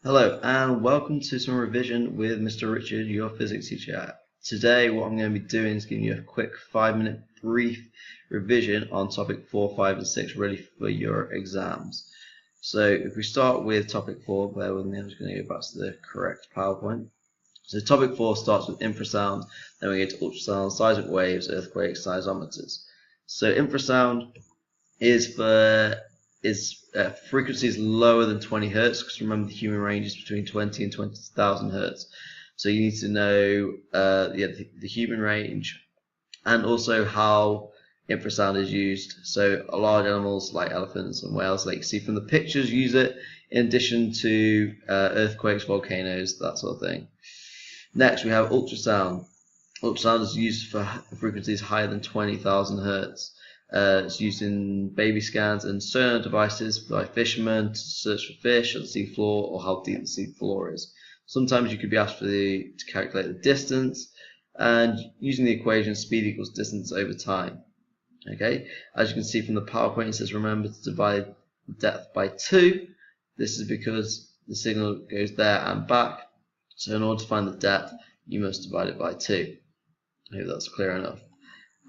Hello and welcome to some revision with Mr. Richard, your physics teacher. Today what I'm going to be doing is giving you a quick 5-minute brief revision on topic 4, 5 and 6 ready for your exams. So if we start with topic 4, bear with me, I'm just going to go back to the correct PowerPoint. So topic 4 starts with infrasound, then we get to ultrasound, seismic waves, earthquakes, seismometers. So infrasound is frequencies lower than 20 hertz, because remember the human range is between 20 and 20,000 hertz. So you need to know the human range and also how infrasound is used. So large animals like elephants and whales, like you see from the pictures, use it in addition to earthquakes, volcanoes, that sort of thing. Next we have ultrasound. Ultrasound is used for frequencies higher than 20,000 hertz. It's used in baby scans and sonar devices by fishermen to search for fish on the sea floor or how deep the sea floor is. Sometimes you could be asked to calculate the distance, and using the equation speed equals distance over time. Okay, as you can see from the PowerPoint, it says remember to divide the depth by 2. This is because the signal goes there and back, so in order to find the depth you must divide it by 2. I hope that's clear enough.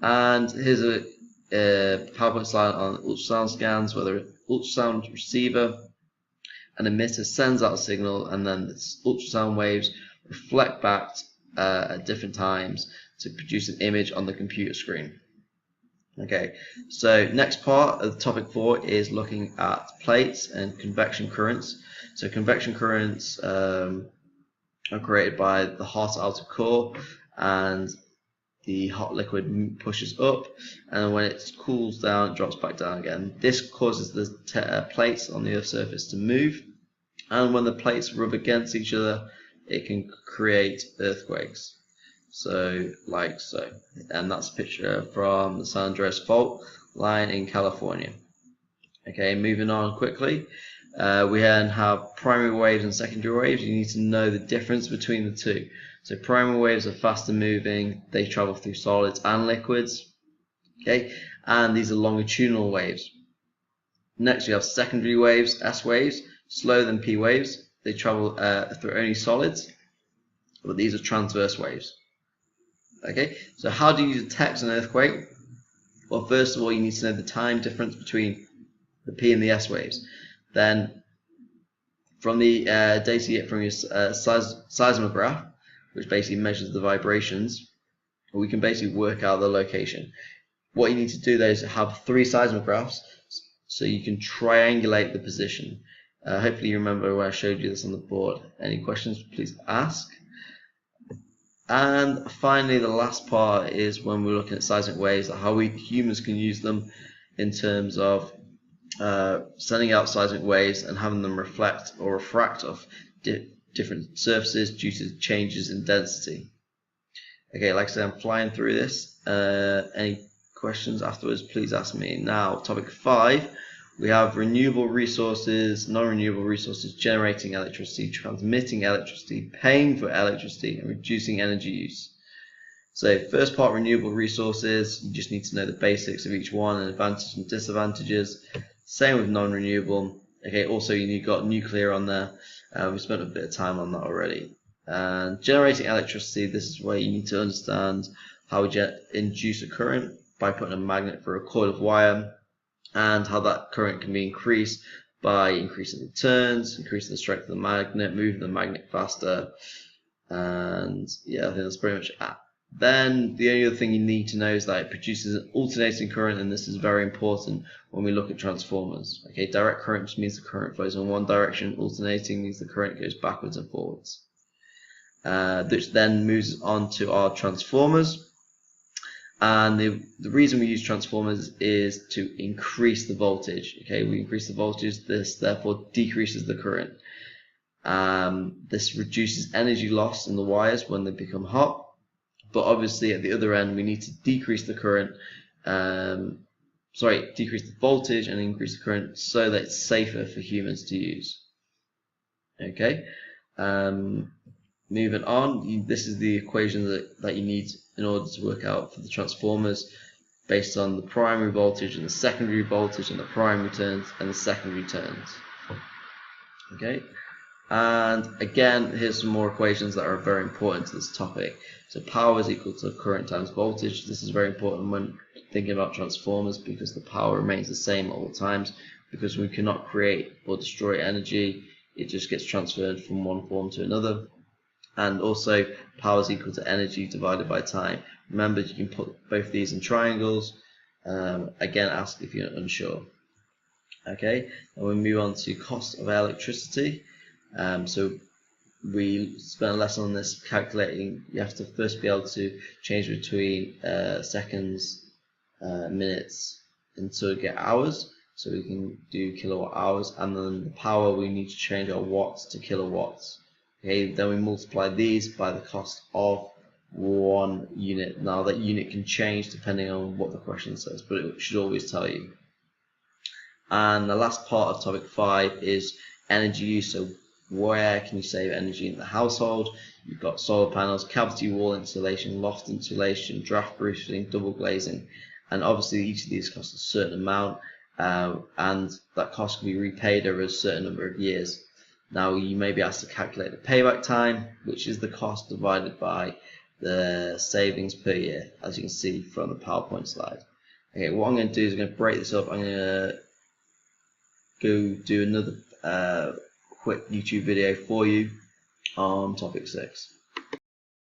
And here's a PowerPoint slide on ultrasound scans, where the ultrasound receiver and emitter sends out a signal, and then the ultrasound waves reflect back at different times to produce an image on the computer screen. Okay, so next part of topic 4 is looking at plates and convection currents. So convection currents are created by the hot outer core, and the hot liquid pushes up, and when it cools down it drops back down again. This causes the plates on the Earth's surface to move, and when the plates rub against each other it can create earthquakes, so like so. And that's a picture from the San Andreas fault line in California. Okay, moving on quickly, we then have primary waves and secondary waves. You need to know the difference between the two. So primary waves are faster moving, they travel through solids and liquids, okay, and these are longitudinal waves. Next we have secondary waves, S waves, slower than P waves. They travel through only solids, but these are transverse waves. Okay, so how do you detect an earthquake? Well, first of all you need to know the time difference between the P and the S waves. Then from the data you get from your seismograph, which basically measures the vibrations, we can basically work out the location. What you need to do though is have 3 seismographs so you can triangulate the position. Hopefully you remember when I showed you this on the board. Any questions, please ask. And finally, the last part is when we're looking at seismic waves, how we humans can use them in terms of sending out seismic waves and having them reflect or refract off different surfaces due to changes in density. Okay, like I said, I'm flying through this. Any questions afterwards, please ask me. Now, topic 5, we have renewable resources, non-renewable resources, generating electricity, transmitting electricity, paying for electricity, and reducing energy use. So first part, renewable resources, you just need to know the basics of each one and advantages and disadvantages. Same with non-renewable. Okay, also you've got nuclear on there. We spent a bit of time on that already. And generating electricity, this is where you need to understand how we induce a current by putting a magnet through a coil of wire, and how that current can be increased by increasing the turns, increasing the strength of the magnet, moving the magnet faster, and yeah, I think that's pretty much it. Then the only other thing you need to know is that it produces an alternating current, and this is very important when we look at transformers. Okay, direct current just means the current flows in one direction, alternating means the current goes backwards and forwards. Which then moves on to our transformers. And the reason we use transformers is to increase the voltage. Okay, we increase the voltage, this therefore decreases the current. This reduces energy loss in the wires when they become hot. But obviously at the other end we need to decrease the current, decrease the voltage and increase the current so that it's safer for humans to use. Okay, moving on, this is the equation that you need in order to work out for the transformers, based on the primary voltage and the secondary voltage and the primary turns and the secondary turns. Okay, And again, here's some more equations that are very important to this topic. So power is equal to current times voltage. This is very important when thinking about transformers, because the power remains the same at all times, because we cannot create or destroy energy. It just gets transferred from one form to another. And also, power is equal to energy divided by time. Remember, you can put both these in triangles. Again, ask if you're unsure. Okay, and we move on to cost of electricity. So we spent a lesson on this, calculating. You have to first be able to change between seconds, minutes, until we get hours. So we can do kilowatt hours, and then the power, we need to change our watts to kilowatts. Okay, then we multiply these by the cost of one unit. Now that unit can change depending on what the question says, but it should always tell you. And the last part of topic 5 is energy use. So where can you save energy in the household? You've got solar panels, cavity wall insulation, loft insulation, draft roofing, double glazing, and obviously each of these costs a certain amount, and that cost can be repaid over a certain number of years. Now you may be asked to calculate the payback time, which is the cost divided by the savings per year, as you can see from the PowerPoint slide. Okay, what I'm going to do is I'm going to break this up. I'm going to go do another quick YouTube video for you on topic 6.